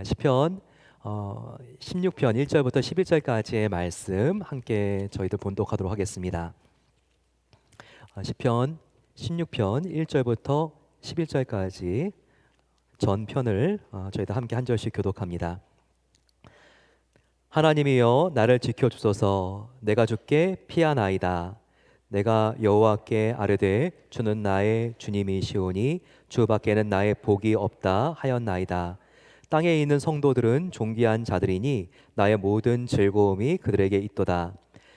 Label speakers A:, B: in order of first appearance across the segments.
A: 시편 16편 1절부터 11절까지의 말씀 함께 저희들 본독하도록 하겠습니다. 시편 16편 1절부터 11절까지 전편을 저희들 함께 한 절씩 교독합니다. 하나님이여 나를 지켜주소서. 내가 주께 피하나이다. 내가 여호와께 아뢰되 주는 나의 주님이시오니 주밖에는 나의 복이 없다 하였나이다. 땅에 있는 성도들은 존귀한 자들이니 나의 모든 즐거움이 그들에게 있도다.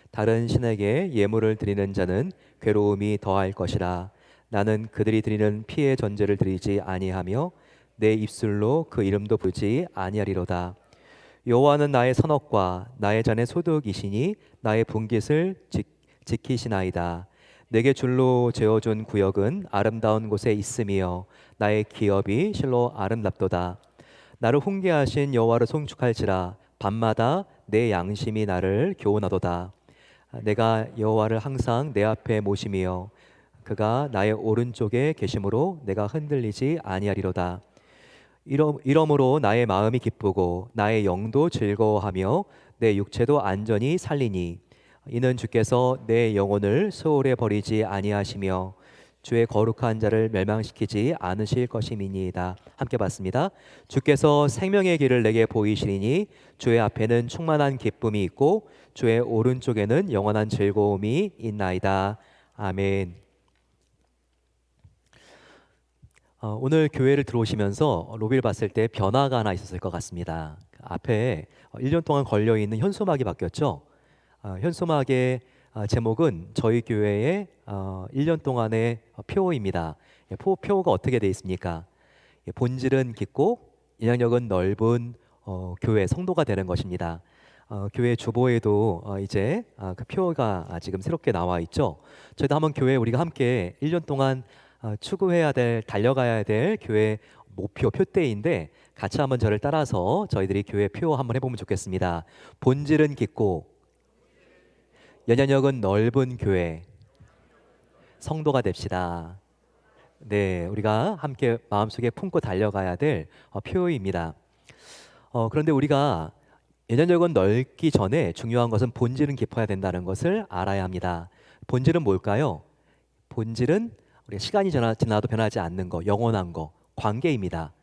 A: 다른 신에게 예물을 드리는 자는 괴로움이 더할 것이라. 나는 그들이 드리는 피의 전제를 드리지 아니하며 내 입술로 그 이름도 부르지 아니하리로다. 여호와는 나의 선업과 나의 잔의 소득이시니 나의 분깃을 지키시나이다. 내게 줄로 재어준 구역은 아름다운 곳에 있으며 나의 기업이 실로 아름답도다. 나를 훈계하신 여호와를 송축할지라. 밤마다 내 양심이 나를 교훈하도다. 내가 여호와를 항상 내 앞에 모시며 그가 나의 오른쪽에 계심으로 내가 흔들리지 아니하리로다. 이러므로 나의 마음이 기쁘고 나의 영도 즐거워하며 내 육체도 안전히 살리니 이는 주께서 내 영혼을 소홀에 버리지 아니하시며 주의 거룩한 자를 멸망시키지 않으실 것임이니이다. 함께 봤습니다. 주께서 생명의 길을 내게 보이시리니 주의 앞에는 충만한 기쁨이 있고 주의 오른쪽에는 영원한 즐거움이 있나이다. 아멘. 오늘 교회를 들어오시면서 로비를 봤을 때 변화가 하나 있었을 것 같습니다. 앞에 1년 동안 걸려있는 현수막이 바뀌었죠. 현수막의 제목은 저희 교회의 1년 동안의 표입니다. 표가 어떻게 되어 있습니까? 본질은 깊고 영향력은 넓은 교회 성도가 되는 것입니다. 교회 주보에도 이제 그 표가 지금 새롭게 나와 있죠. 저희도 한번 교회 우리가 함께 1년 동안 추구해야 될, 달려가야 될 교회 목표 표대인데 같이 한번 저를 따라서 저희들이 교회 표 한번 해보면 좋겠습니다. 본질은 깊고 영향력은 넓은 교회 성도가 됩시다. 네, 우리가 함께 마음속에 품고 달려가야 될 표입니다. 그런데 우리가 영향력은 넓기 전에 중요한 것은 본질은 깊어야 된다는 것을 알아야 합니다. 본질은 뭘까요? 본질은 우리가 시간이 지나도 변하지 않는 거, 영원한 거, 관계입니다.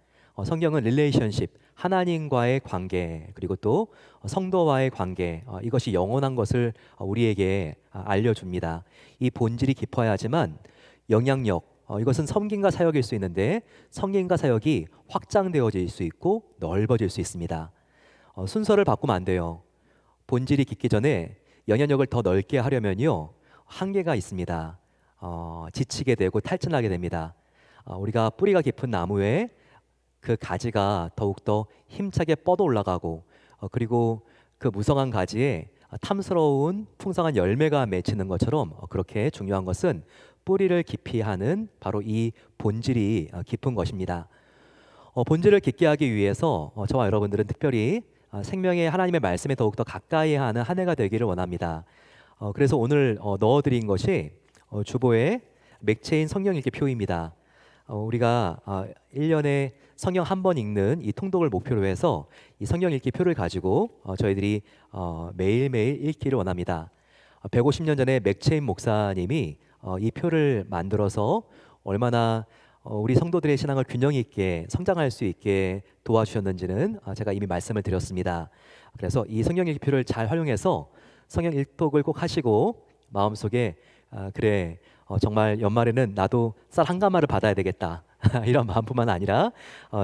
A: 성경은 릴레이션십, 하나님과의 관계, 그리고 또 성도와의 관계, 이것이 영원한 것을 우리에게 알려줍니다. 이 본질이 깊어야지만 영향력, 이것은 섬김과 사역일 수 있는데 섬김과 사역이 확장되어질 수 있고 넓어질 수 있습니다. 순서를 바꾸면 안 돼요. 본질이 깊기 전에 영향력을 더 넓게 하려면요, 한계가 있습니다. 지치게 되고 탈진하게 됩니다. 우리가 뿌리가 깊은 나무에 그 가지가 더욱더 힘차게 뻗어 올라가고 그리고 그 무성한 가지에 탐스러운 풍성한 열매가 맺히는 것처럼 그렇게 중요한 것은 뿌리를 깊이 하는 바로 이 본질이 깊은 것입니다. 본질을 깊게 하기 위해서 저와 여러분들은 특별히 생명의 하나님의 말씀에 더욱더 가까이 하는 한 해가 되기를 원합니다. 그래서 오늘 넣어드린 것이 주보에 맥체인 성경 읽기 표입니다. 우리가 1년에 성경 한 번 읽는 이 통독을 목표로 해서 이 성경 읽기 표를 가지고 저희들이 매일매일 읽기를 원합니다. 150년 전에 맥체인 목사님이 이 표를 만들어서 얼마나 우리 성도들의 신앙을 균형 있게 성장할 수 있게 도와주셨는지는 제가 이미 말씀을 드렸습니다. 그래서 이 성경 읽기 표를 잘 활용해서 성경 읽독을 꼭 하시고 마음속에 그래 정말 연말에는 나도 쌀 한 가마를 받아야 되겠다 이런 마음뿐만 아니라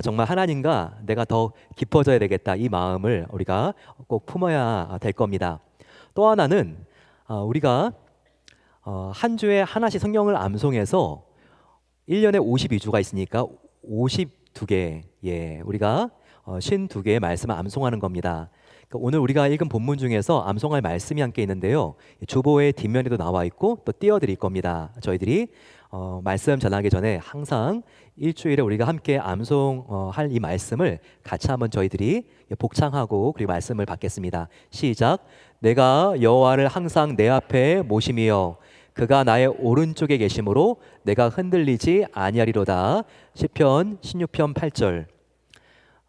A: 정말 하나님과 내가 더 깊어져야 되겠다 이 마음을 우리가 꼭 품어야 될 겁니다. 또 하나는 우리가 한 주에 하나씩 성경을 암송해서 1년에 52주가 있으니까 52개 우리가 52개의 말씀을 암송하는 겁니다. 오늘 우리가 읽은 본문 중에서 암송할 말씀이 함께 있는데요. 주보의 뒷면에도 나와 있고 또 띄워드릴 겁니다. 저희들이 말씀 전하기 전에 항상 일주일에 우리가 함께 암송할 이 말씀을 같이 한번 저희들이 복창하고 그리고 말씀을 받겠습니다. 시작. 내가 여호와를 항상 내 앞에 모시며 그가 나의 오른쪽에 계심으로 내가 흔들리지 아니하리로다. 시편 16편 8절.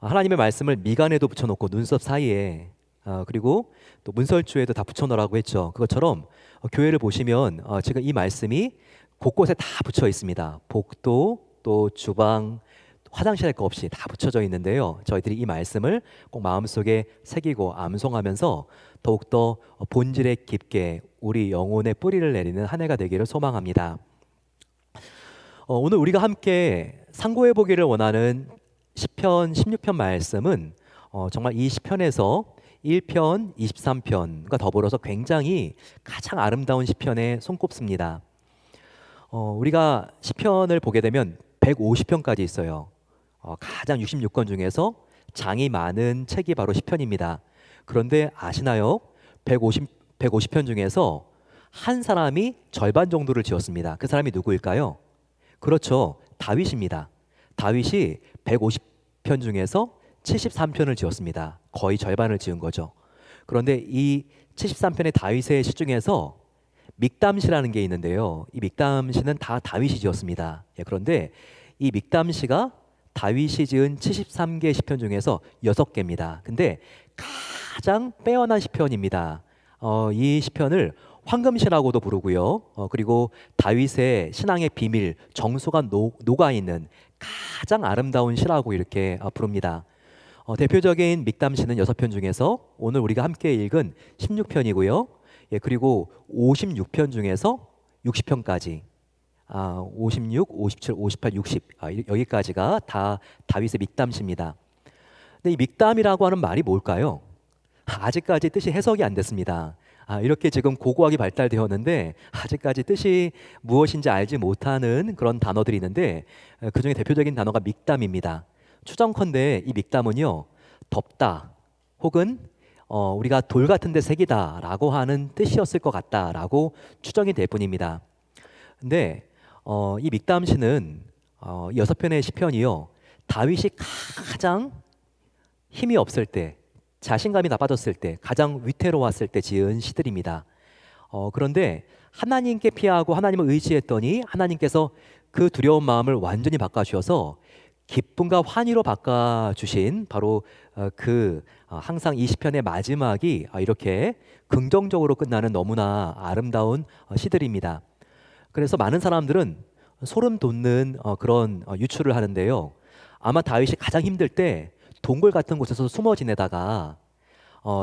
A: 하나님의 말씀을 미간에도 붙여놓고 눈썹 사이에 그리고 또 문설주에도 다 붙여놓으라고 했죠. 그것처럼 교회를 보시면 지금 이 말씀이 곳곳에 다 붙여 있습니다. 복도 또 주방 화장실 할 거 없이 다 붙여져 있는데요. 저희들이 이 말씀을 꼭 마음속에 새기고 암송하면서 더욱더 본질에 깊게 우리 영혼의 뿌리를 내리는 한 해가 되기를 소망합니다. 오늘 우리가 함께 상고해 보기를 원하는 시편 16편 말씀은 정말 이 시편에서 1편, 23편과 더불어서 굉장히 가장 아름다운 시편에 손꼽습니다. 우리가 시편을 보게 되면 150편까지 있어요. 가장 66권 중에서 장이 많은 책이 바로 시편입니다. 그런데 아시나요? 150편 중에서 한 사람이 절반 정도를 지었습니다. 그 사람이 누구일까요? 그렇죠. 다윗입니다. 다윗이 150편 중에서 73편을 지었습니다. 거의 절반을 지은 거죠. 그런데 이 73편의 다윗의 시 중에서 믹담시라는 게 있는데요. 이 믹담시는 다 다윗이 지었습니다. 그런데 이 믹담시가 다윗이 지은 73개 시편 중에서 6개입니다. 근데 가장 빼어난 시편입니다. 이 시편을 황금시라고도 부르고요. 그리고 다윗의 신앙의 비밀, 정수가 녹아있는 가장 아름다운 시라고 이렇게 부릅니다. 대표적인 믹담시는 6편 중에서 오늘 우리가 함께 읽은 16편이고요. 그리고 56편 중에서 60편까지 56, 57, 58, 60 여기까지가 다 다윗의 믹담시입니다. 근데 이 믹담이라고 하는 말이 뭘까요? 아직까지 뜻이 해석이 안 됐습니다. 이렇게 지금 고고학이 발달되었는데 아직까지 뜻이 무엇인지 알지 못하는 그런 단어들이 있는데 그 중에 대표적인 단어가 믹담입니다. 추정컨대 이 믹담은요, 덮다 혹은 우리가 돌 같은 데 새기다 라고 하는 뜻이었을 것 같다라고 추정이 될 뿐입니다. 근데 이 믹담시는 6편의 시편이요, 다윗이 가장 힘이 없을 때, 자신감이 나빠졌을 때, 가장 위태로웠을 때 지은 시들입니다. 그런데 하나님께 피하고 하나님을 의지했더니 하나님께서 그 두려운 마음을 완전히 바꿔주셔서 기쁨과 환희로 바꿔주신 바로 항상 이 시편의 마지막이 이렇게 긍정적으로 끝나는 너무나 아름다운 시들입니다. 그래서 많은 사람들은 소름 돋는 그런 유추를 하는데요. 아마 다윗이 가장 힘들 때 동굴 같은 곳에서 숨어 지내다가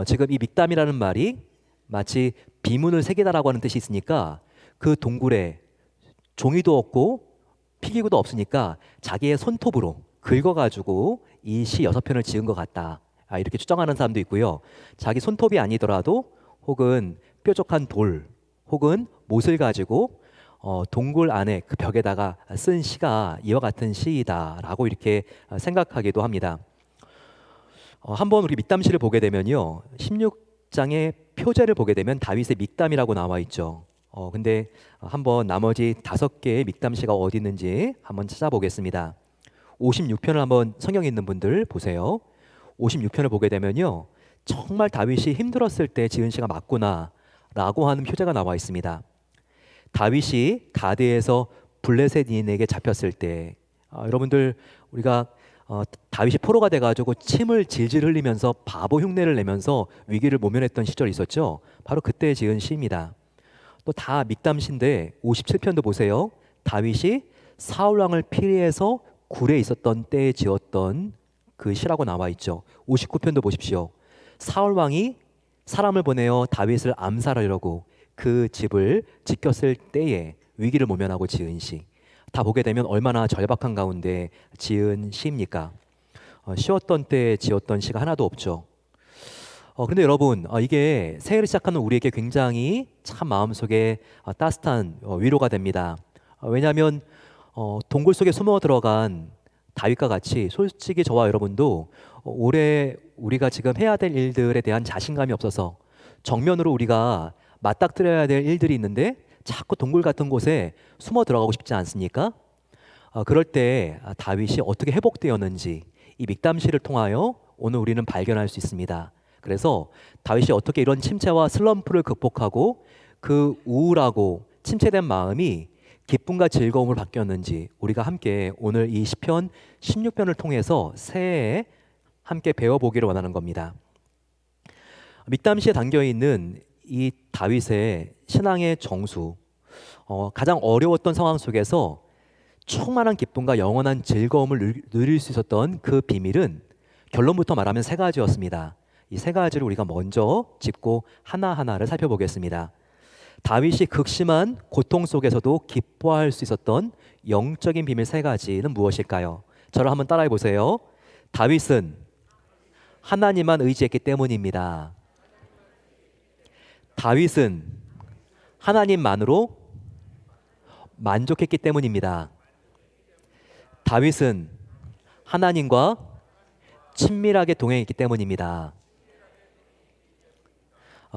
A: 지금 이 믹담이라는 말이 마치 비문을 새기다라고 하는 뜻이 있으니까 그 동굴에 종이도 없고 필기구도 없으니까 자기의 손톱으로 긁어가지고 이 시 6편을 지은 것 같다, 이렇게 추정하는 사람도 있고요. 자기 손톱이 아니더라도 혹은 뾰족한 돌 혹은 못을 가지고 동굴 안에 그 벽에다가 쓴 시가 이와 같은 시이다라고 이렇게 생각하기도 합니다. 한번 우리 믹담시를 보게 되면요, 16장의 표제를 보게 되면 다윗의 믹담이라고 나와 있죠. 근데 한번 나머지 5개의 믹담시가 어디 있는지 한번 찾아보겠습니다. 56편을 한번 성경에 있는 분들 보세요. 56편을 보게 되면요, 정말 다윗이 힘들었을 때 지은 시가 맞구나 라고 하는 표제가 나와 있습니다. 다윗이 가드에서 블레셋인에게 잡혔을 때, 여러분들 우리가 다윗이 포로가 돼가지고 침을 질질 흘리면서 바보 흉내를 내면서 위기를 모면했던 시절이 있었죠. 바로 그때 지은 시입니다. 또 다 믹담시인데 57편도 보세요. 다윗이 사울 왕을 피해서 굴에 있었던 때에 지었던 그 시라고 나와 있죠. 59편도 보십시오. 사울 왕이 사람을 보내어 다윗을 암살하려고 그 집을 지켰을 때에 위기를 모면하고 지은 시. 다 보게 되면 얼마나 절박한 가운데 지은 시입니까? 쉬었던 때에 지었던 시가 하나도 없죠. 그런데 여러분, 이게 새해를 시작하는 우리에게 굉장히 참 마음속에 따뜻한 위로가 됩니다. 왜냐하면 동굴 속에 숨어 들어간 다윗과 같이 솔직히 저와 여러분도 올해 우리가 지금 해야 될 일들에 대한 자신감이 없어서 정면으로 우리가 맞닥뜨려야 될 일들이 있는데 자꾸 동굴 같은 곳에 숨어 들어가고 싶지 않습니까? 그럴 때 다윗이 어떻게 회복되었는지 이 믹담시를 통하여 오늘 우리는 발견할 수 있습니다. 그래서 다윗이 어떻게 이런 침체와 슬럼프를 극복하고 그 우울하고 침체된 마음이 기쁨과 즐거움을 바뀌었는지 우리가 함께 오늘 이 시편 16편을 통해서 새해에 함께 배워보기를 원하는 겁니다. mik담시에 담겨 있는 이 다윗의 신앙의 정수, 가장 어려웠던 상황 속에서 충만한 기쁨과 영원한 즐거움을 누릴 수 있었던 그 비밀은 결론부터 말하면 세 가지였습니다. 이 세 가지를 우리가 먼저 짚고 하나하나를 살펴보겠습니다. 다윗이 극심한 고통 속에서도 기뻐할 수 있었던 영적인 비밀 세 가지는 무엇일까요? 저를 한번 따라해 보세요. 다윗은 하나님만 의지했기 때문입니다. 다윗은 하나님만으로 만족했기 때문입니다. 다윗은 하나님과 친밀하게 동행했기 때문입니다.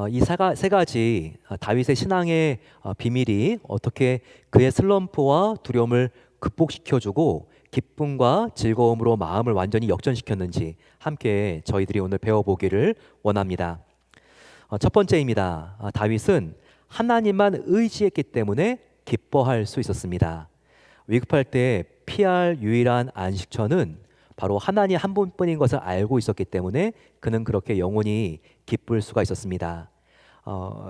A: 이 세 가지 다윗의 신앙의 비밀이 어떻게 그의 슬럼프와 두려움을 극복시켜주고 기쁨과 즐거움으로 마음을 완전히 역전시켰는지 함께 저희들이 오늘 배워보기를 원합니다. 첫 번째입니다. 다윗은 하나님만 의지했기 때문에 기뻐할 수 있었습니다. 위급할 때 피할 유일한 안식처는 바로 하나님 한 분뿐인 것을 알고 있었기 때문에 그는 그렇게 영원히 기쁠 수가 있었습니다.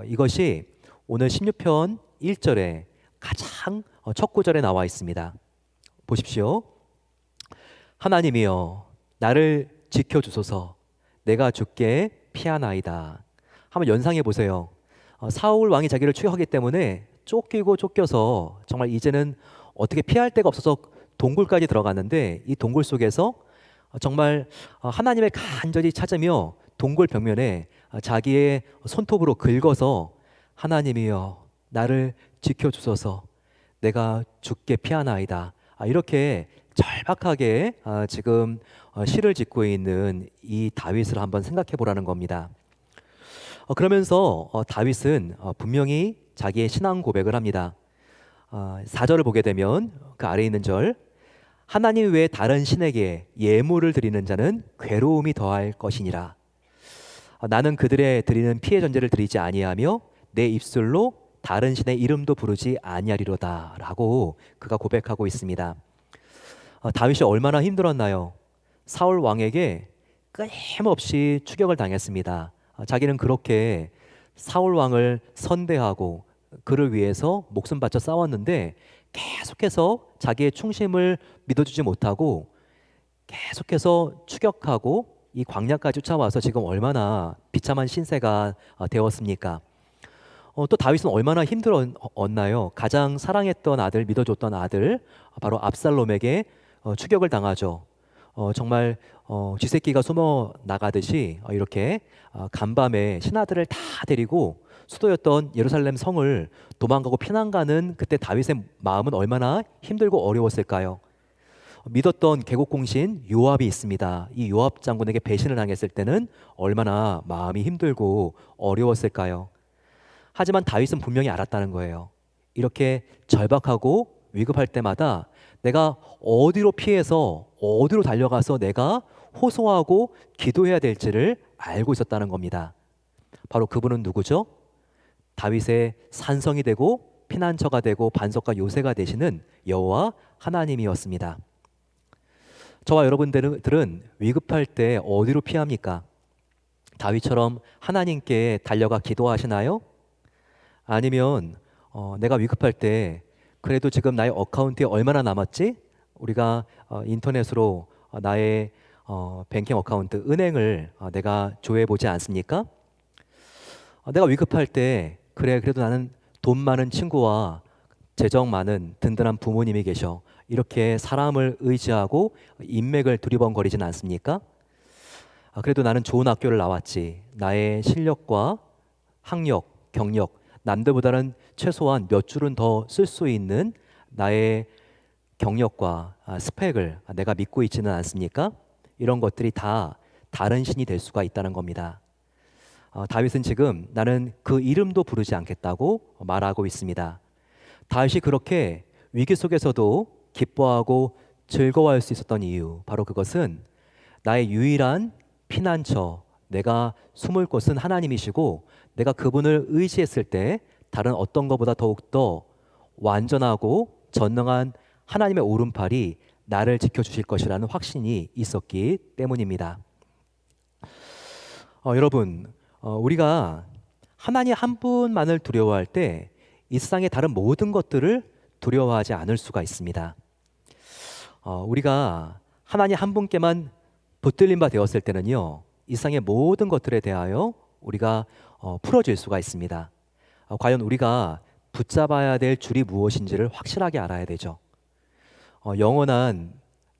A: 이것이 오늘 16편 1절에 가장 첫 구절에 나와 있습니다. 보십시오. 하나님이여 나를 지켜주소서 내가 주께 피하나이다. 한번 연상해 보세요. 사울 왕이 자기를 추격하기 때문에 쫓기고 쫓겨서 정말 이제는 어떻게 피할 데가 없어서 동굴까지 들어갔는데 이 동굴 속에서 정말 하나님을 간절히 찾으며 동굴 벽면에 자기의 손톱으로 긁어서 하나님이여 나를 지켜주소서 내가 주께 피하나이다. 이렇게 절박하게 지금 시를 짓고 있는 이 다윗을 한번 생각해 보라는 겁니다. 그러면서 다윗은 분명히 자기의 신앙 고백을 합니다. 4절을 보게 되면 그 아래에 있는 절 하나님 외에 다른 신에게 예물을 드리는 자는 괴로움이 더할 것이니라. 나는 그들의 드리는 피의 전제를 드리지 아니하며 내 입술로 다른 신의 이름도 부르지 아니하리로다 라고 그가 고백하고 있습니다. 다윗이 얼마나 힘들었나요? 사울 왕에게 끊임없이 추격을 당했습니다. 자기는 그렇게 사울 왕을 선대하고 그를 위해서 목숨 바쳐 싸웠는데 계속해서 자기의 충심을 믿어주지 못하고 계속해서 추격하고 이 광야까지 쫓아와서 지금 얼마나 비참한 신세가 되었습니까? 또 다윗은 얼마나 힘들었나요? 가장 사랑했던 아들, 믿어줬던 아들 바로 압살롬에게 추격을 당하죠. 정말 쥐새끼가 숨어 나가듯이 이렇게 간밤에 신하들을 다 데리고 수도였던 예루살렘 성을 도망가고 피난가는 그때 다윗의 마음은 얼마나 힘들고 어려웠을까요? 믿었던 계곡공신 요압이 있습니다. 이 요압 장군에게 배신을 당했을 때는 얼마나 마음이 힘들고 어려웠을까요? 하지만 다윗은 분명히 알았다는 거예요. 이렇게 절박하고 위급할 때마다 내가 어디로 피해서 어디로 달려가서 내가 호소하고 기도해야 될지를 알고 있었다는 겁니다. 바로 그분은 누구죠? 다윗의 산성이 되고 피난처가 되고 반석과 요새가 되시는 여호와 하나님이었습니다. 저와 여러분들은 위급할 때 어디로 피합니까? 다윗처럼 하나님께 달려가 기도하시나요? 아니면 내가 위급할 때 그래도 지금 나의 어카운트에 얼마나 남았지? 우리가 인터넷으로 나의 뱅킹 어카운트, 은행을 내가 조회해 보지 않습니까? 내가 위급할 때 그래 그래도 나는 돈 많은 친구와 재정 많은 든든한 부모님이 계셔. 이렇게 사람을 의지하고 인맥을 두리번거리지는 않습니까? 그래도 나는 좋은 학교를 나왔지. 나의 실력과 학력, 경력 남들보다는 최소한 몇 줄은 더 쓸 수 있는 나의 경력과 스펙을 내가 믿고 있지는 않습니까? 이런 것들이 다 다른 신이 될 수가 있다는 겁니다. 다윗은 지금 나는 그 이름도 부르지 않겠다고 말하고 있습니다. 다윗이 그렇게 위기 속에서도 기뻐하고 즐거워할 수 있었던 이유, 바로 그것은 나의 유일한 피난처, 내가 숨을 곳은 하나님이시고 내가 그분을 의지했을 때 다른 어떤 것보다 더욱더 완전하고 전능한 하나님의 오른팔이 나를 지켜주실 것이라는 확신이 있었기 때문입니다. 여러분, 우리가 하나님 한 분만을 두려워할 때 이 세상의 다른 모든 것들을 두려워하지 않을 수가 있습니다. 우리가 하나님 한 분께만 붙들림 바 되었을 때는요, 이 세상의 모든 것들에 대하여 우리가 풀어질 수가 있습니다. 과연 우리가 붙잡아야 될 줄이 무엇인지를 확실하게 알아야 되죠. 영원한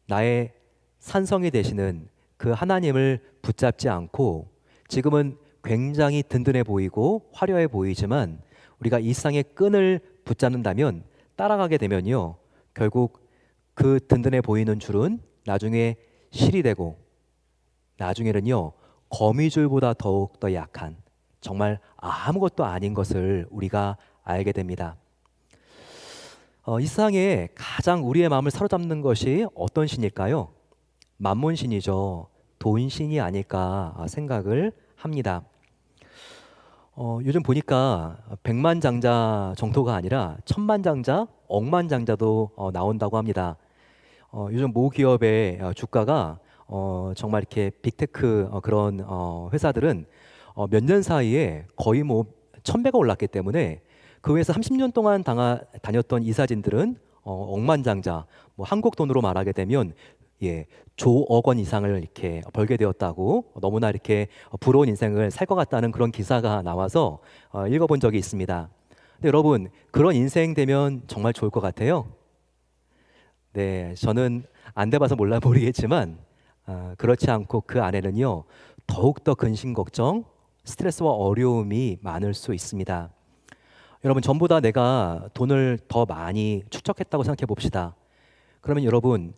A: 나의 산성이 되시는 그 하나님을 붙잡지 않고 지금은 굉장히 든든해 보이고 화려해 보이지만 우리가 이 세상의 끈을 붙잡는다면 따라가게 되면요, 결국 그 든든해 보이는 줄은 나중에 실이 되고 나중에는요, 거미줄보다 더욱 더 약한 정말 아무것도 아닌 것을 우리가 알게 됩니다. 이 세상에 가장 우리의 마음을 사로잡는 것이 어떤 신일까요? 만몬신이죠. 돈신이 아닐까 생각을 합니다. 요즘 보니까 백만장자 정도가 아니라 천만장자, 억만장자도 나온다고 합니다. 요즘 모 기업의 주가가 정말 이렇게 빅테크 그런 회사들은 몇 년 사이에 거의 뭐 1000배가 올랐기 때문에 그 회사 30년 동안 다녔던 이사진들은 억만장자, 뭐 한국 돈으로 말하게 되면 조억 원 이상을 이렇게 벌게 되었다고, 너무나 이렇게 부러운 인생을 살 것 같다는 그런 기사가 나와서 읽어본 적이 있습니다. 근데 여러분, 그런 인생 되면 정말 좋을 것 같아요. 네, 저는 안 돼봐서 몰라 모르겠지만 그렇지 않고 그 안에는요, 더욱더 근심 걱정, 스트레스와 어려움이 많을 수 있습니다. 여러분, 전보다 내가 돈을 더 많이 축적했다고 생각해 봅시다. 그러면 여러분,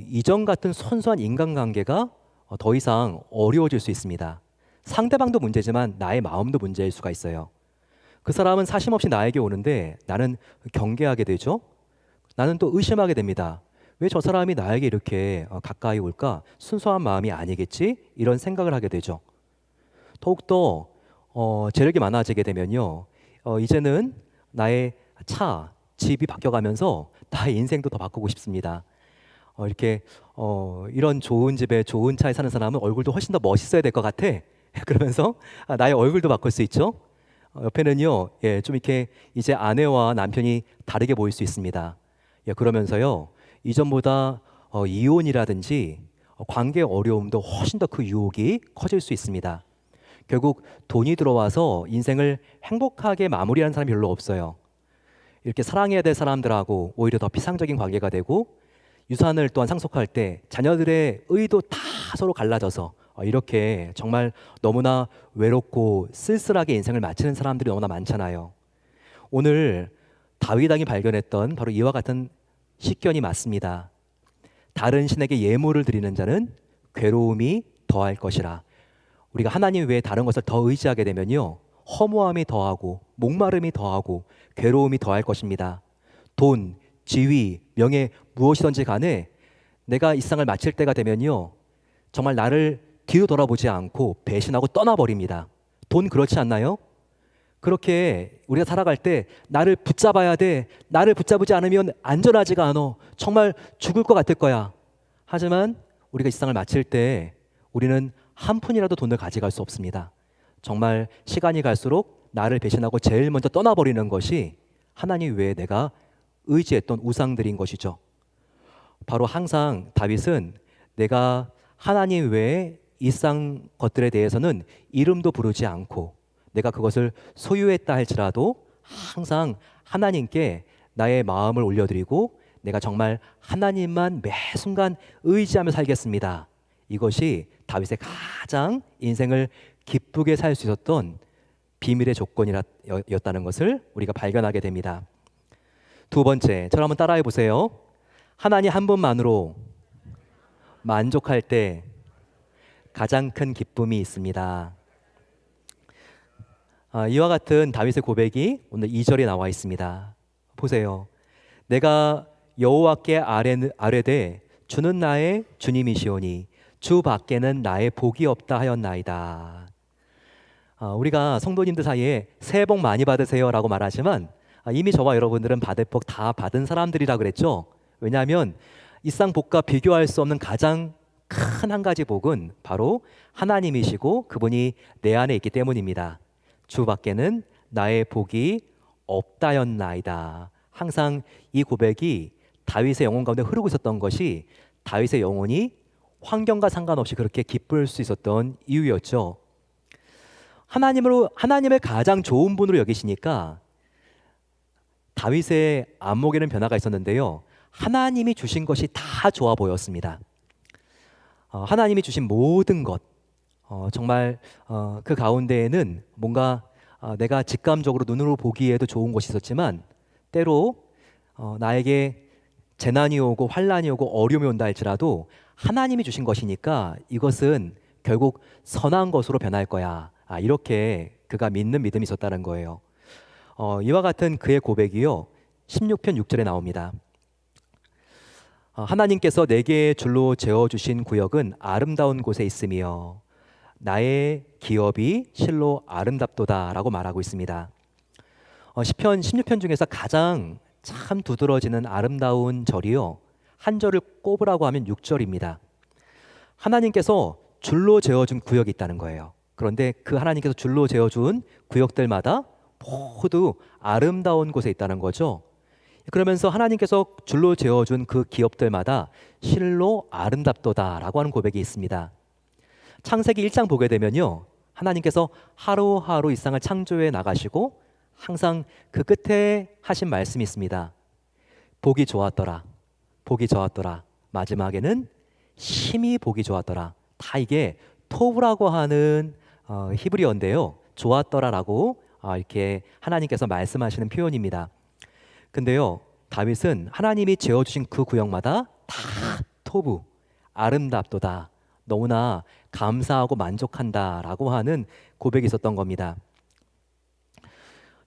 A: 이전 같은 순수한 인간관계가 더 이상 어려워질 수 있습니다. 상대방도 문제지만 나의 마음도 문제일 수가 있어요. 그 사람은 사심없이 나에게 오는데 나는 경계하게 되죠. 나는 또 의심하게 됩니다. 왜 저 사람이 나에게 이렇게 가까이 올까? 순수한 마음이 아니겠지? 이런 생각을 하게 되죠. 더욱더 재력이 많아지게 되면요, 이제는 나의 차, 집이 바뀌어가면서 나의 인생도 더 바꾸고 싶습니다. 이렇게 이런 좋은 집에 좋은 차에 사는 사람은 얼굴도 훨씬 더 멋있어야 될 것 같아. 그러면서 나의 얼굴도 바꿀 수 있죠. 옆에는요, 좀 이렇게 이제 아내와 남편이 다르게 보일 수 있습니다. 그러면서요, 이전보다 이혼이라든지 관계 어려움도 훨씬 더 그 유혹이 커질 수 있습니다. 결국 돈이 들어와서 인생을 행복하게 마무리하는 사람이 별로 없어요. 이렇게 사랑해야 될 사람들하고 오히려 더 비상적인 관계가 되고, 유산을 또한 상속할 때 자녀들의 의도 다 서로 갈라져서 이렇게 정말 너무나 외롭고 쓸쓸하게 인생을 마치는 사람들이 너무나 많잖아요. 오늘 다윗 왕이 발견했던 바로 이와 같은 식견이 맞습니다. 다른 신에게 예물을 드리는 자는 괴로움이 더할 것이라. 우리가 하나님 외에 다른 것을 더 의지하게 되면요, 허무함이 더하고 목마름이 더하고 괴로움이 더할 것입니다. 돈, 지위, 명예 무엇이든지 간에 내가 이 세상을 마칠 때가 되면요, 정말 나를 뒤로 돌아보지 않고 배신하고 떠나버립니다. 돈 그렇지 않나요? 그렇게 우리가 살아갈 때 나를 붙잡아야 돼. 나를 붙잡지 않으면 안전하지가 않아. 정말 죽을 것 같을 거야. 하지만 우리가 이 세상을 마칠 때 우리는 한 푼이라도 돈을 가져갈 수 없습니다. 정말 시간이 갈수록 나를 배신하고 제일 먼저 떠나버리는 것이 하나님 외에 내가 의지했던 우상들인 것이죠. 바로 항상 다윗은 내가 하나님 외에 이 세상 것들에 대해서는 이름도 부르지 않고 내가 그것을 소유했다 할지라도 항상 하나님께 나의 마음을 올려드리고 내가 정말 하나님만 매 순간 의지하며 살겠습니다. 이것이 다윗의 가장 인생을 기쁘게 살 수 있었던 비밀의 조건이었다는 것을 우리가 발견하게 됩니다. 두 번째, 저를 한번 따라해 보세요. 하나님 한 분만으로 만족할 때 가장 큰 기쁨이 있습니다. 이와 같은 다윗의 고백이 오늘 2절에 나와 있습니다. 보세요. 내가 여호와께 아뢰되 주는 나의 주님이시오니 주 밖에는 나의 복이 없다 하였나이다. 우리가 성도님들 사이에 새해 복 많이 받으세요 라고 말하지만 이미 저와 여러분들은 받을 복 다 받은 사람들이라 그랬죠. 왜냐하면 이 세상 복과 비교할 수 없는 가장 큰 한 가지 복은 바로 하나님이시고 그분이 내 안에 있기 때문입니다. 주 밖에는 나의 복이 없다였나이다. 항상 이 고백이 다윗의 영혼 가운데 흐르고 있었던 것이 다윗의 영혼이 환경과 상관없이 그렇게 기쁠 수 있었던 이유였죠. 하나님을 가장 좋은 분으로 여기시니까 다윗의 안목에는 변화가 있었는데요. 하나님이 주신 것이 다 좋아 보였습니다. 하나님이 주신 모든 것, 정말 그 가운데에는 뭔가 내가 직감적으로 눈으로 보기에도 좋은 것이 있었지만 때로 나에게 재난이 오고 환란이 오고 어려움이 온다 할지라도 하나님이 주신 것이니까 이것은 결국 선한 것으로 변할 거야. 이렇게 그가 믿는 믿음이 있었다는 거예요. 이와 같은 그의 고백이요 16편 6절에 나옵니다. 하나님께서 내게 줄로 재어주신 구역은 아름다운 곳에 있으며 나의 기업이 실로 아름답도다 라고 말하고 있습니다. 시편 16편 중에서 가장 참 두드러지는 아름다운 절이요 한 절을 꼽으라고 하면 6절입니다. 하나님께서 줄로 재어준 구역이 있다는 거예요. 그런데 그 하나님께서 줄로 재어준 구역들마다 모두 아름다운 곳에 있다는 거죠. 그러면서 하나님께서 줄로 재어준 그 기업들마다 실로 아름답도다라고 하는 고백이 있습니다. 창세기 1장 보게 되면요, 하나님께서 하루하루 이 세상을 창조해 나가시고 항상 그 끝에 하신 말씀이 있습니다. 보기 좋았더라, 보기 좋았더라. 마지막에는 심히 보기 좋았더라. 다 이게 토브라고 하는 히브리어인데요, 좋았더라라고 이렇게 하나님께서 말씀하시는 표현입니다. 근데요, 다윗은 하나님이 재어주신 그 구역마다 다 토부, 아름답도다, 너무나 감사하고 만족한다라고 하는 고백이 있었던 겁니다.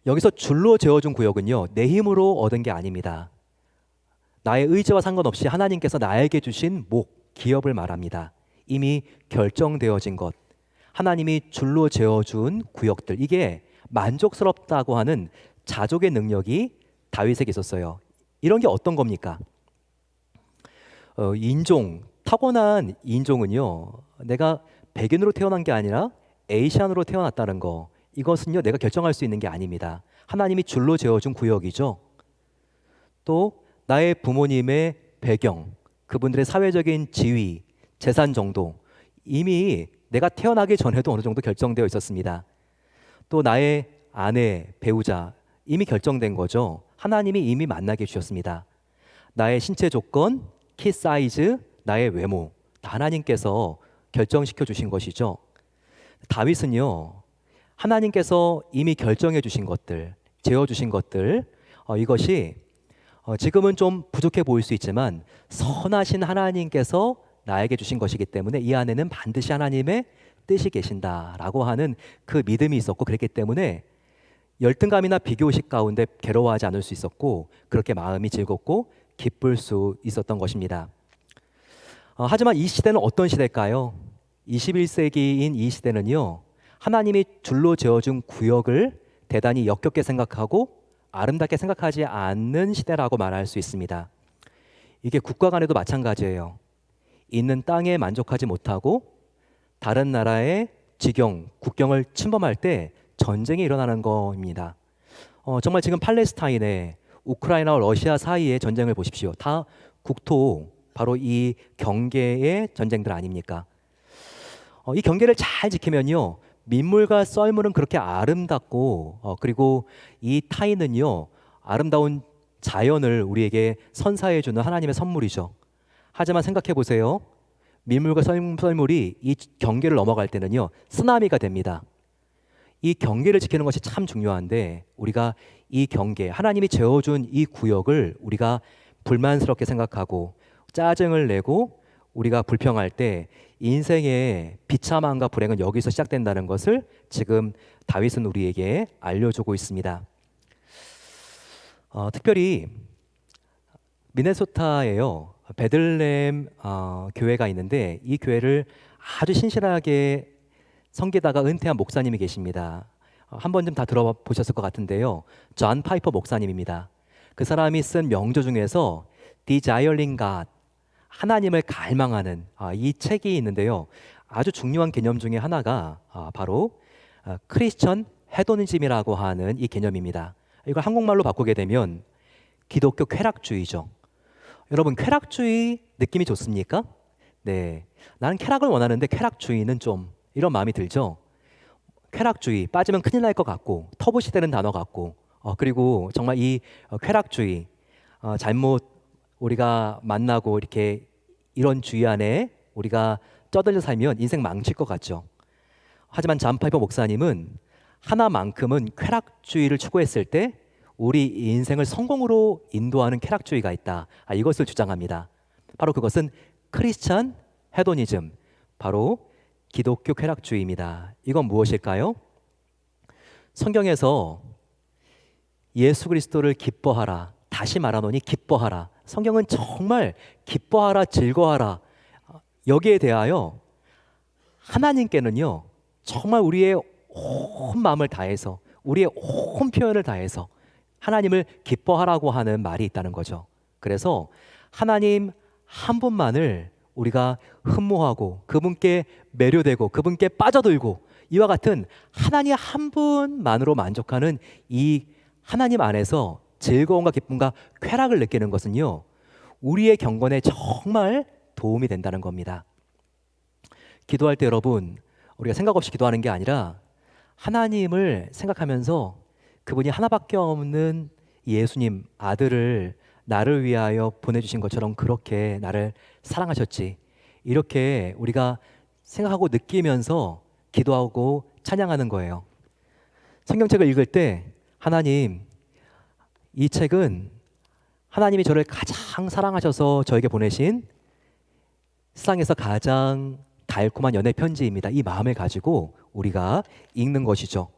A: 여기서 줄로 재어준 구역은요, 내 힘으로 얻은 게 아닙니다. 나의 의지와 상관없이 하나님께서 나에게 주신 기업을 말합니다. 이미 결정되어진 것, 하나님이 줄로 재어준 구역들, 이게 만족스럽다고 하는 자족의 능력이 다윗에게 있었어요. 이런 게 어떤 겁니까? 타고난 인종은요, 내가 백인으로 태어난 게 아니라 에이시안으로 태어났다는 거, 이것은요 내가 결정할 수 있는 게 아닙니다. 하나님이 줄로 재어준 구역이죠. 또 나의 부모님의 배경, 그분들의 사회적인 지위, 재산 정도, 이미 내가 태어나기 전에도 어느 정도 결정되어 있었습니다. 또 나의 아내, 배우자, 이미 결정된 거죠. 하나님이 이미 만나게 해주셨습니다. 나의 신체 조건, 키 사이즈, 나의 외모, 다 하나님께서 결정시켜 주신 것이죠. 다윗은요, 하나님께서 이미 결정해 주신 것들, 재어주신 것들, 이것이 지금은 좀 부족해 보일 수 있지만 선하신 하나님께서 나에게 주신 것이기 때문에 이 안에는 반드시 하나님의 뜻이 계신다라고 하는 그 믿음이 있었고, 그랬기 때문에 열등감이나 비교의식 가운데 괴로워하지 않을 수 있었고, 그렇게 마음이 즐겁고 기쁠 수 있었던 것입니다. 하지만 이 시대는 어떤 시대일까요? 21세기인 이 시대는요, 하나님이 줄로 재어준 구역을 대단히 역겹게 생각하고 아름답게 생각하지 않는 시대라고 말할 수 있습니다. 이게 국가 간에도 마찬가지예요. 있는 땅에 만족하지 못하고 다른 나라의 국경을 침범할 때 전쟁이 일어나는 겁니다. 정말 지금 팔레스타인에 우크라이나와 러시아 사이의 전쟁을 보십시오. 다 국토, 바로 이 경계의 전쟁들 아닙니까? 이 경계를 잘 지키면요, 민물과 썰물은 그렇게 아름답고, 그리고 이 타인은요, 아름다운 자연을 우리에게 선사해주는 하나님의 선물이죠. 하지만 생각해 보세요. 민물과 썰물이 이 경계를 넘어갈 때는요, 쓰나미가 됩니다. 이 경계를 지키는 것이 참 중요한데, 우리가 이 경계, 하나님이 재어준 이 구역을 우리가 불만스럽게 생각하고 짜증을 내고 우리가 불평할 때 인생의 비참함과 불행은 여기서 시작된다는 것을 지금 다윗은 우리에게 알려주고 있습니다. 특별히 미네소타에요, 베들레헴 교회가 있는데, 이 교회를 아주 신실하게 섬기다가 은퇴한 목사님이 계십니다. 한 번쯤 다 들어보셨을 것 같은데요, 존 파이퍼 목사님입니다. 그 사람이 쓴 명저 중에서 Desiring God, 하나님을 갈망하는 이 책이 있는데요. 아주 중요한 개념 중에 하나가 바로 크리스천 헤도니즘이라고 하는 이 개념입니다. 이걸 한국말로 바꾸게 되면 기독교 쾌락주의죠. 여러분, 쾌락주의 느낌이 좋습니까? 네, 나는 쾌락을 원하는데 쾌락주의는 좀 이런 마음이 들죠. 쾌락주의 빠지면 큰일 날 것 같고 터부시되는 단어 같고 그리고 정말 이 쾌락주의 잘못 우리가 만나고 이렇게 이런 주의 안에 우리가 쩌들려 살면 인생 망칠 것 같죠. 하지만 잔 파이퍼 목사님은 하나만큼은 쾌락주의를 추구했을 때 우리 인생을 성공으로 인도하는 쾌락주의가 있다. 이것을 주장합니다. 바로 그것은 크리스찬 헤도니즘, 바로 기독교 쾌락주의입니다. 이건 무엇일까요? 성경에서 예수 그리스도를 기뻐하라, 다시 말하노니 기뻐하라. 성경은 정말 기뻐하라, 즐거워하라. 여기에 대하여 하나님께는요, 정말 우리의 온 마음을 다해서, 우리의 온 표현을 다해서 하나님을 기뻐하라고 하는 말이 있다는 거죠. 그래서 하나님 한 분만을 우리가 흠모하고 그분께 매료되고 그분께 빠져들고 이와 같은 하나님 한 분만으로 만족하는 이 하나님 안에서 즐거움과 기쁨과 쾌락을 느끼는 것은요, 우리의 경건에 정말 도움이 된다는 겁니다. 기도할 때 여러분, 우리가 생각 없이 기도하는 게 아니라 하나님을 생각하면서 그분이 하나밖에 없는 예수님 아들을 나를 위하여 보내주신 것처럼 그렇게 나를 사랑하셨지, 이렇게 우리가 생각하고 느끼면서 기도하고 찬양하는 거예요. 성경책을 읽을 때 하나님, 이 책은 하나님이 저를 가장 사랑하셔서 저에게 보내신 세상에서 가장 달콤한 연애 편지입니다. 이 마음을 가지고 우리가 읽는 것이죠.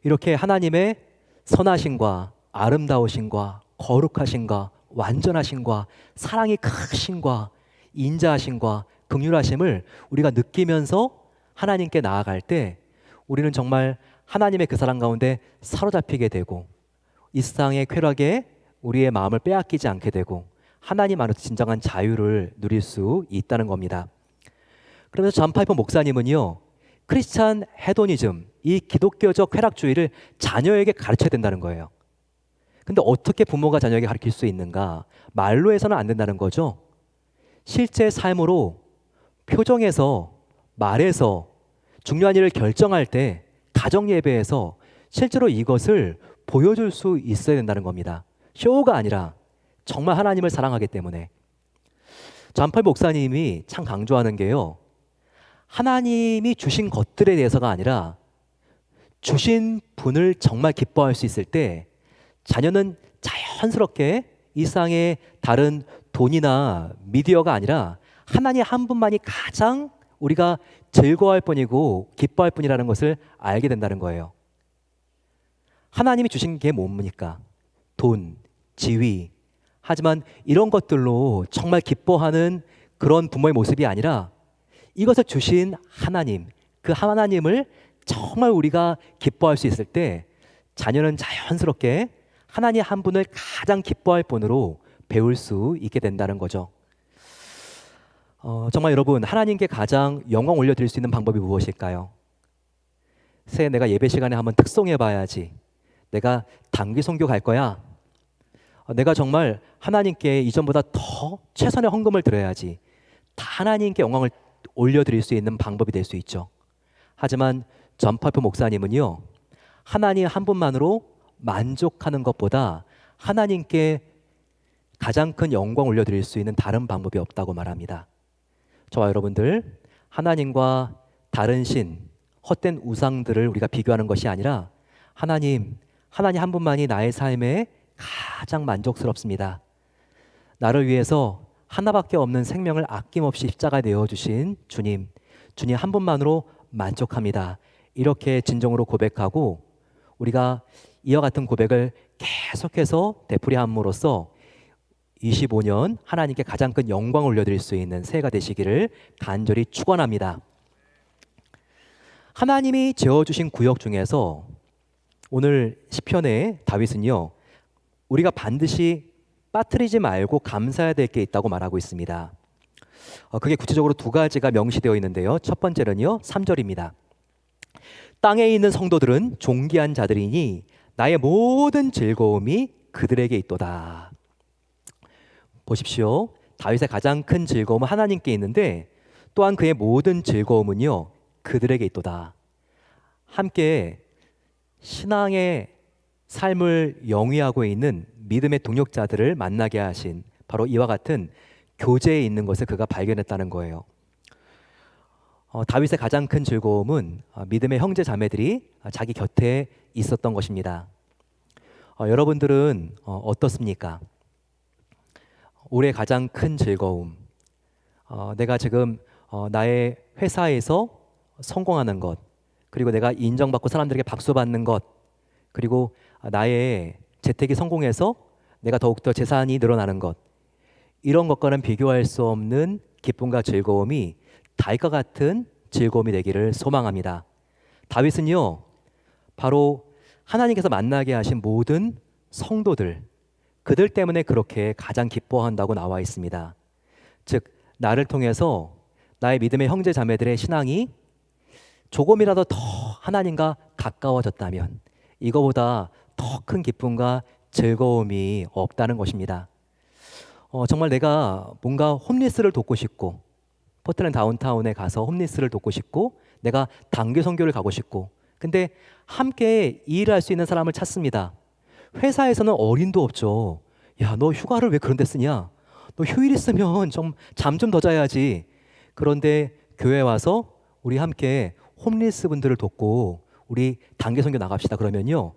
A: 이렇게 하나님의 선하심과 아름다우심과 거룩하심과 완전하심과 사랑이 크심과 인자하심과 긍휼하심을 우리가 느끼면서 하나님께 나아갈 때 우리는 정말 하나님의 그 사랑 가운데 사로잡히게 되고 이 세상의 쾌락에 우리의 마음을 빼앗기지 않게 되고 하나님 안에서 진정한 자유를 누릴 수 있다는 겁니다. 그러면서 잔 파이퍼 목사님은요, 크리스찬 헤도니즘, 이 기독교적 쾌락주의를 자녀에게 가르쳐야 된다는 거예요. 근데 어떻게 부모가 자녀에게 가르칠 수 있는가? 말로 해서는 안 된다는 거죠. 실제 삶으로, 표정에서, 말에서, 중요한 일을 결정할 때, 가정 예배에서 실제로 이것을 보여줄 수 있어야 된다는 겁니다. 쇼가 아니라 정말 하나님을 사랑하기 때문에. 잔팔 목사님이 참 강조하는 게요, 하나님이 주신 것들에 대해서가 아니라 주신 분을 정말 기뻐할 수 있을 때 자녀는 자연스럽게 이 세상의 다른 돈이나 미디어가 아니라 하나님 한 분만이 가장 우리가 즐거워할 뿐이고 기뻐할 뿐이라는 것을 알게 된다는 거예요. 하나님이 주신 게 뭡니까? 돈, 지위. 하지만 이런 것들로 정말 기뻐하는 그런 부모의 모습이 아니라 이것을 주신 하나님, 그 하나님을 정말 우리가 기뻐할 수 있을 때 자녀는 자연스럽게 하나님 한 분을 가장 기뻐할 분으로 배울 수 있게 된다는 거죠. 정말 여러분, 하나님께 가장 영광 올려드릴 수 있는 방법이 무엇일까요? 새해 내가 예배 시간에 한번 특송해 봐야지, 내가 단기 선교 갈 거야, 내가 정말 하나님께 이전보다 더 최선의 헌금을 드려야지, 다 하나님께 영광을 올려드릴 수 있는 방법이 될 수 있죠. 하지만 존 파이퍼 목사님은요, 하나님 한 분만으로 만족하는 것보다 하나님께 가장 큰 영광 올려드릴 수 있는 다른 방법이 없다고 말합니다. 저와 여러분들, 하나님과 다른 신, 헛된 우상들을 우리가 비교하는 것이 아니라 하나님 한 분만이 나의 삶에 가장 만족스럽습니다. 나를 위해서 하나밖에 없는 생명을 아낌없이 십자가에 내어주신 주님 한 분만으로 만족합니다. 이렇게 진정으로 고백하고 우리가 이와 같은 고백을 계속해서 되풀이함으로써 25년 하나님께 가장 큰 영광을 올려드릴 수 있는 새해가 되시기를 간절히 축원합니다. 하나님이 지어주신 구역 중에서 오늘 시편의 다윗은요, 우리가 반드시 빠뜨리지 말고 감사해야 될 게 있다고 말하고 있습니다. 그게 구체적으로 두 가지가 명시되어 있는데요. 첫 번째는요, 3절입니다. 땅에 있는 성도들은 존귀한 자들이니 나의 모든 즐거움이 그들에게 있도다. 보십시오. 다윗의 가장 큰 즐거움은 하나님께 있는데 또한 그의 모든 즐거움은요, 그들에게 있도다. 함께 신앙의 삶을 영위하고 있는 믿음의 동력자들을 만나게 하신 바로 이와 같은 교제에 있는 것을 그가 발견했다는 거예요. 다윗의 가장 큰 즐거움은 믿음의 형제 자매들이 자기 곁에 있었던 것입니다. 여러분들은 어떻습니까? 올해 가장 큰 즐거움, 내가 지금 나의 회사에서 성공하는 것, 그리고 내가 인정받고 사람들에게 박수 받는 것, 그리고 나의 재택이 성공해서 내가 더욱더 재산이 늘어나는 것, 이런 것과는 비교할 수 없는 기쁨과 즐거움이 다윗과 같은 즐거움이 되기를 소망합니다. 다윗은요, 바로 하나님께서 만나게 하신 모든 성도들, 그들 때문에 그렇게 가장 기뻐한다고 나와 있습니다. 즉, 나를 통해서 나의 믿음의 형제 자매들의 신앙이 조금이라도 더 하나님과 가까워졌다면 이거보다 더 큰 기쁨과 즐거움이 없다는 것입니다. 정말 내가 뭔가 홈리스를 돕고 싶고, 포틀랜드 다운타운에 가서 홈리스를 돕고 싶고, 내가 단기 선교를 가고 싶고, 근데 함께 일할 수 있는 사람을 찾습니다. 회사에서는 어린도 없죠. 야, 너 휴가를 왜 그런 데 쓰냐? 너 휴일 있으면 좀 잠 좀 더 자야지. 그런데 교회 와서 우리 함께 홈리스 분들을 돕고 우리 단기 선교 나갑시다. 그러면요,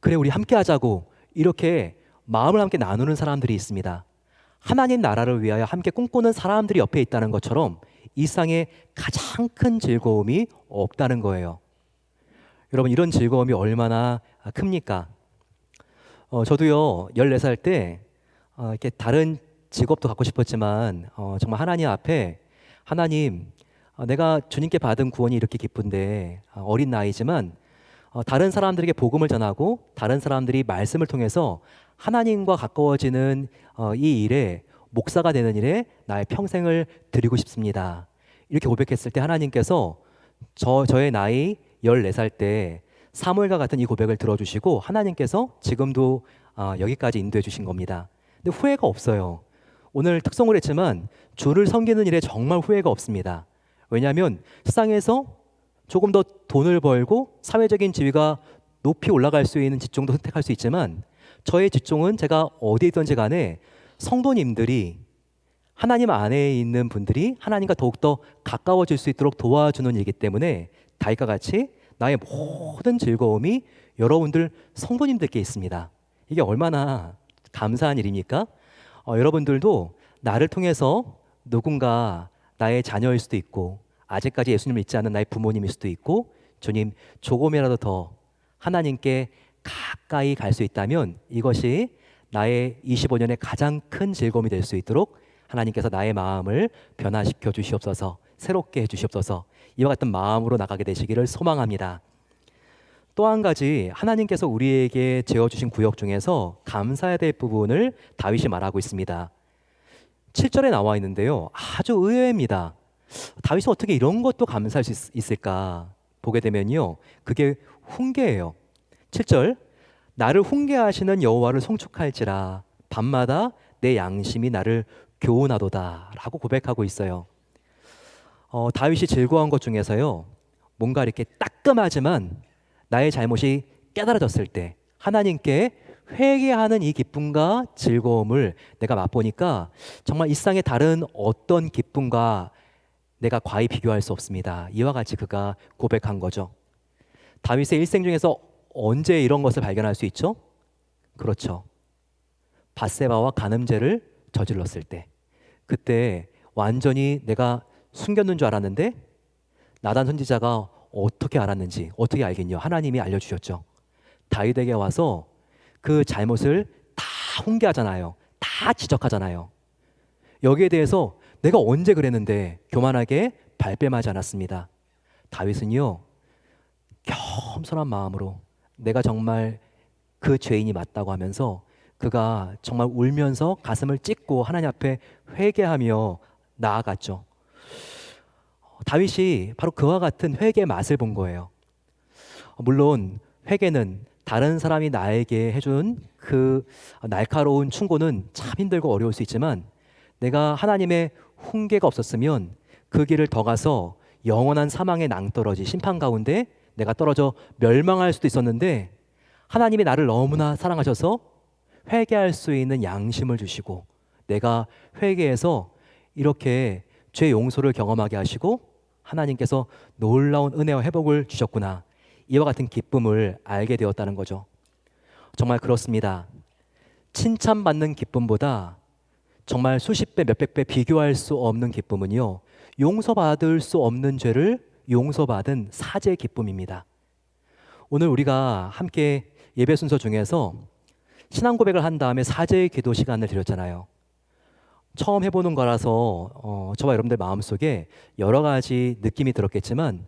A: 그래, 우리 함께 하자고 이렇게 마음을 함께 나누는 사람들이 있습니다. 하나님 나라를 위하여 함께 꿈꾸는 사람들이 옆에 있다는 것처럼 일상에 가장 큰 즐거움이 없다는 거예요. 여러분, 이런 즐거움이 얼마나 큽니까? 저도요, 14살 때 이렇게 다른 직업도 갖고 싶었지만 정말 하나님 앞에, 하나님, 내가 주님께 받은 구원이 이렇게 기쁜데 어린 나이지만 다른 사람들에게 복음을 전하고 다른 사람들이 말씀을 통해서 하나님과 가까워지는 이 일에, 목사가 되는 일에 나의 평생을 드리고 싶습니다. 이렇게 고백했을 때 하나님께서 저의 나이 14살 때 사무엘과 같은 이 고백을 들어주시고 하나님께서 지금도 여기까지 인도해 주신 겁니다. 근데 후회가 없어요. 오늘 특송을 했지만 주를 섬기는 일에 정말 후회가 없습니다. 왜냐하면 세상에서 조금 더 돈을 벌고 사회적인 지위가 높이 올라갈 수 있는 직종도 선택할 수 있지만 저의 직종은 제가 어디에 있든지 간에 성도님들이, 하나님 안에 있는 분들이 하나님과 더욱더 가까워질 수 있도록 도와주는 일이기 때문에 다윗과 같이 나의 모든 즐거움이 여러분들 성도님들께 있습니다. 이게 얼마나 감사한 일입니까? 여러분들도 나를 통해서 누군가 나의 자녀일 수도 있고 아직까지 예수님을 믿지 않는 나의 부모님일 수도 있고, 주님, 조금이라도 더 하나님께 가까이 갈 수 있다면 이것이 나의 25년의 가장 큰 즐거움이 될 수 있도록 하나님께서 나의 마음을 변화시켜 주시옵소서, 새롭게 해 주시옵소서, 이와 같은 마음으로 나가게 되시기를 소망합니다. 또 한 가지, 하나님께서 우리에게 재어주신 구역 중에서 감사해야 될 부분을 다윗이 말하고 있습니다. 7절에 나와 있는데요, 아주 의외입니다. 다윗이 어떻게 이런 것도 감사할 수 있을까 보게 되면요, 그게 훈계예요. 7절, 나를 훈계하시는 여호와를 송축할지라 밤마다 내 양심이 나를 교훈하도다 라고 고백하고 있어요. 다윗이 즐거운 것 중에서요, 뭔가 이렇게 따끔하지만 나의 잘못이 깨달아졌을 때 하나님께 회개하는 이 기쁨과 즐거움을 내가 맛보니까 정말 일상의 다른 어떤 기쁨과 내가 과히 비교할 수 없습니다. 이와 같이 그가 고백한 거죠. 다윗의 일생 중에서 언제 이런 것을 발견할 수 있죠? 그렇죠. 밧세바와 간음죄를 저질렀을 때, 그때 완전히 내가 숨겼는 줄 알았는데 나단 선지자가 어떻게 알았는지, 어떻게 알겠냐? 하나님이 알려주셨죠. 다윗에게 와서 그 잘못을 다 훈계하잖아요. 다 지적하잖아요. 여기에 대해서 내가 언제 그랬는데 교만하게 발뺌하지 않았습니다. 다윗은요, 겸손한 마음으로 내가 정말 그 죄인이 맞다고 하면서 그가 정말 울면서 가슴을 찢고 하나님 앞에 회개하며 나아갔죠. 다윗이 바로 그와 같은 회개의 맛을 본 거예요. 물론 회개는 다른 사람이 나에게 해준 그 날카로운 충고는 참 힘들고 어려울 수 있지만, 내가 하나님의 훈계가 없었으면 그 길을 더 가서 영원한 사망의 낭떠러지 심판 가운데 내가 떨어져 멸망할 수도 있었는데, 하나님이 나를 너무나 사랑하셔서 회개할 수 있는 양심을 주시고, 내가 회개해서 이렇게 죄 용서를 경험하게 하시고 하나님께서 놀라운 은혜와 회복을 주셨구나, 이와 같은 기쁨을 알게 되었다는 거죠. 정말 그렇습니다. 칭찬받는 기쁨보다 정말 수십 배, 몇백 배 비교할 수 없는 기쁨은요, 용서받을 수 없는 죄를 용서받은 사죄의 기쁨입니다. 오늘 우리가 함께 예배 순서 중에서 신앙 고백을 한 다음에 사죄의 기도 시간을 드렸잖아요. 처음 해보는 거라서 저와 여러분들 마음속에 여러 가지 느낌이 들었겠지만,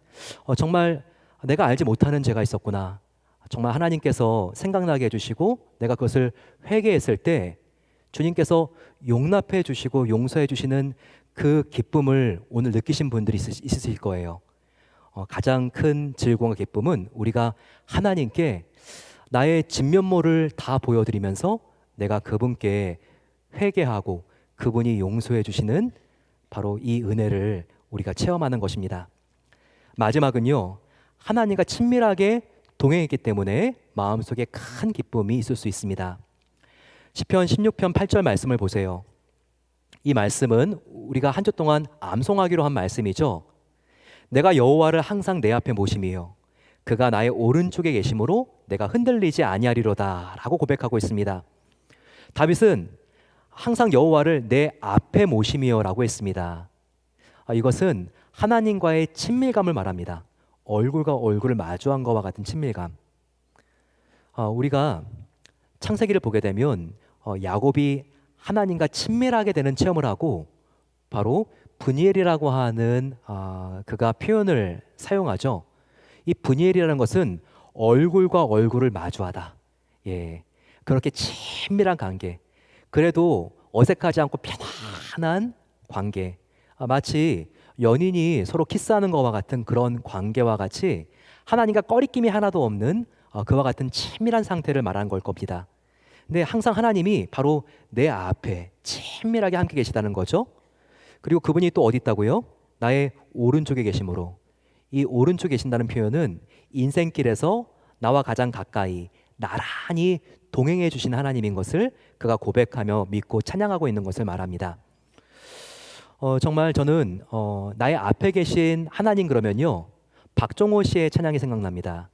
A: 정말 내가 알지 못하는 죄가 있었구나, 정말 하나님께서 생각나게 해주시고 내가 그것을 회개했을 때 주님께서 용납해 주시고 용서해 주시는 그 기쁨을 오늘 느끼신 분들이 있으실 거예요. 가장 큰 즐거움과 기쁨은 우리가 하나님께 나의 진면모를 다 보여드리면서 내가 그분께 회개하고 그분이 용서해 주시는 바로 이 은혜를 우리가 체험하는 것입니다. 마지막은요, 하나님과 친밀하게 동행했기 때문에 마음속에 큰 기쁨이 있을 수 있습니다. 시편 16편 8절 말씀을 보세요. 이 말씀은 우리가 한 주 동안 암송하기로 한 말씀이죠. 내가 여호와를 항상 내 앞에 모심이요 그가 나의 오른쪽에 계심으로 내가 흔들리지 아니하리로다 라고 고백하고 있습니다. 다윗은 항상 여호와를 내 앞에 모심이요 라고 했습니다. 이것은 하나님과의 친밀감을 말합니다. 얼굴과 얼굴을 마주한 것과 같은 친밀감. 우리가 창세기를 보게 되면 야곱이 하나님과 친밀하게 되는 체험을 하고 바로 브니엘이라고 하는 그가 표현을 사용하죠. 이 브니엘이라는 것은 얼굴과 얼굴을 마주하다. 예, 그렇게 친밀한 관계. 그래도 어색하지 않고 편안한 관계. 마치 연인이 서로 키스하는 것과 같은 그런 관계와 같이 하나님과 꺼리낌이 하나도 없는 그와 같은 친밀한 상태를 말하는 걸 겁니다. 근데 항상 하나님이 바로 내 앞에 친밀하게 함께 계시다는 거죠. 그리고 그분이 또 어디 있다고요? 나의 오른쪽에 계심으로. 이 오른쪽에 계신다는 표현은 인생길에서 나와 가장 가까이 나란히 동행해 주신 하나님인 것을 그가 고백하며 믿고 찬양하고 있는 것을 말합니다. 정말 저는 나의 앞에 계신 하나님 그러면요, 박종호 씨의 찬양이 생각납니다.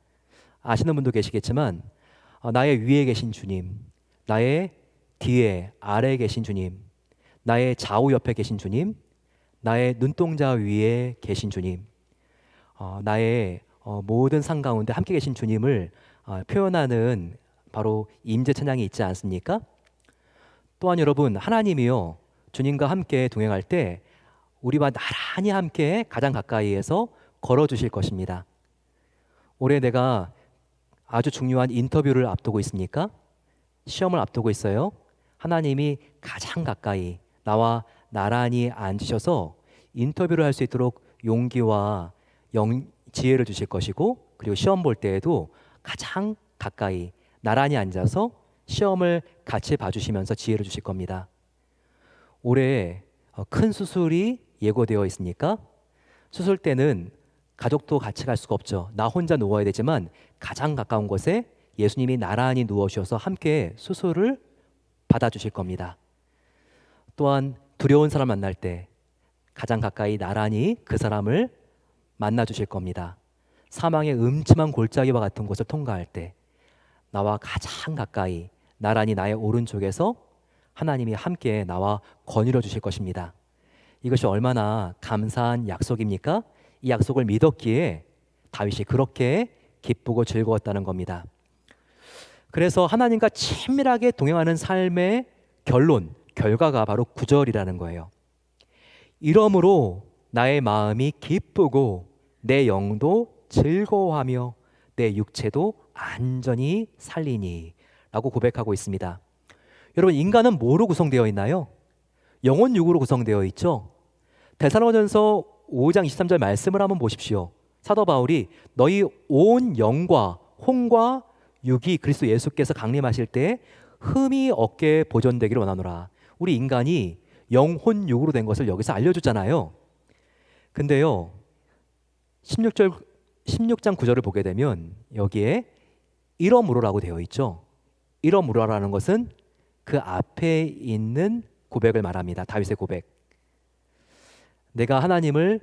A: 아시는 분도 계시겠지만 나의 위에 계신 주님, 나의 뒤에 아래에 계신 주님, 나의 좌우 옆에 계신 주님, 나의 눈동자 위에 계신 주님, 나의 모든 상 가운데 함께 계신 주님을 표현하는 바로 임재 찬양이 있지 않습니까? 또한 여러분, 하나님이요 주님과 함께 동행할 때 우리와 나란히 함께 가장 가까이에서 걸어주실 것입니다. 올해 내가 아주 중요한 인터뷰를 앞두고 있습니까? 시험을 앞두고 있어요. 하나님이 가장 가까이 나와 나란히 앉으셔서 인터뷰를 할 수 있도록 용기와 지혜를 주실 것이고, 그리고 시험 볼 때에도 가장 가까이 나란히 앉아서 시험을 같이 봐주시면서 지혜를 주실 겁니다. 올해 큰 수술이 예고되어 있으니까 수술 때는 가족도 같이 갈 수가 없죠. 나 혼자 누워야 되지만 가장 가까운 곳에 예수님이 나란히 누워주셔서 함께 수술을 받아주실 겁니다. 또한 두려운 사람 만날 때 가장 가까이 나란히 그 사람을 만나주실 겁니다. 사망의 음침한 골짜기와 같은 곳을 통과할 때 나와 가장 가까이 나란히 나의 오른쪽에서 하나님이 함께 나와 거닐어 주실 것입니다. 이것이 얼마나 감사한 약속입니까? 이 약속을 믿었기에 다윗이 그렇게 기쁘고 즐거웠다는 겁니다. 그래서 하나님과 친밀하게 동행하는 삶의 결과가 바로 9절이라는 거예요. 이러므로 나의 마음이 기쁘고 내 영도 즐거워하며 내 육체도 안전히 살리니 라고 고백하고 있습니다. 여러분, 인간은 뭐로 구성되어 있나요? 영혼 육으로 구성되어 있죠. 데살로니가전서 5장 23절 말씀을 한번 보십시오. 사도 바울이 너희 온 영과 혼과 육이 그리스도 예수께서 강림하실 때 흠이 없게 보존되기를 원하노라. 우리 인간이 영, 혼, 육으로 된 것을 여기서 알려줬잖아요. 근데요, 16장 9절을 보게 되면 여기에 이러므로라고 되어 있죠. 이러므로라는 것은 그 앞에 있는 고백을 말합니다. 다윗의 고백. 내가 하나님을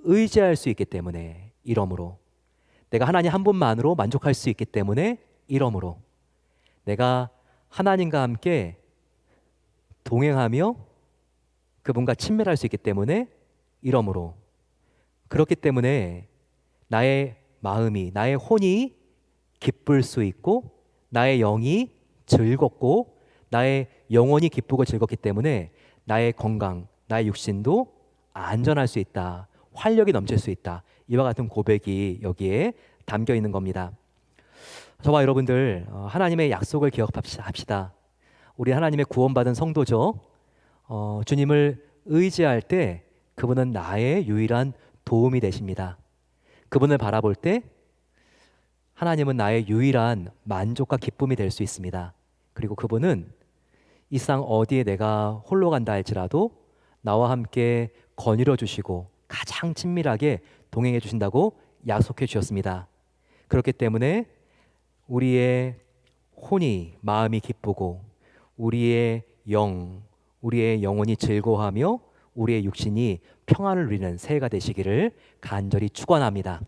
A: 의지할 수 있기 때문에 이러므로, 내가 하나님 한 분만으로 만족할 수 있기 때문에 이러므로, 내가 하나님과 함께 동행하며 그분과 친밀할 수 있기 때문에 이러므로, 그렇기 때문에 나의 마음이, 나의 혼이 기쁠 수 있고 나의 영이 즐겁고 나의 영혼이 기쁘고 즐겁기 때문에 나의 건강, 나의 육신도 안전할 수 있다. 활력이 넘칠 수 있다. 이와 같은 고백이 여기에 담겨 있는 겁니다. 저와 여러분들 하나님의 약속을 기억합시다. 우리 하나님의 구원받은 성도죠. 주님을 의지할 때 그분은 나의 유일한 도움이 되십니다. 그분을 바라볼 때 하나님은 나의 유일한 만족과 기쁨이 될 수 있습니다. 그리고 그분은 이 세상 어디에 내가 홀로 간다 할지라도 나와 함께 거닐어 주시고 가장 친밀하게 동행해 주신다고 약속해 주셨습니다. 그렇기 때문에 우리의 혼이, 마음이 기쁘고 우리의 우리의 영혼이 즐거워하며 우리의 육신이 평안을 누리는 새해가 되시기를 간절히 축원합니다.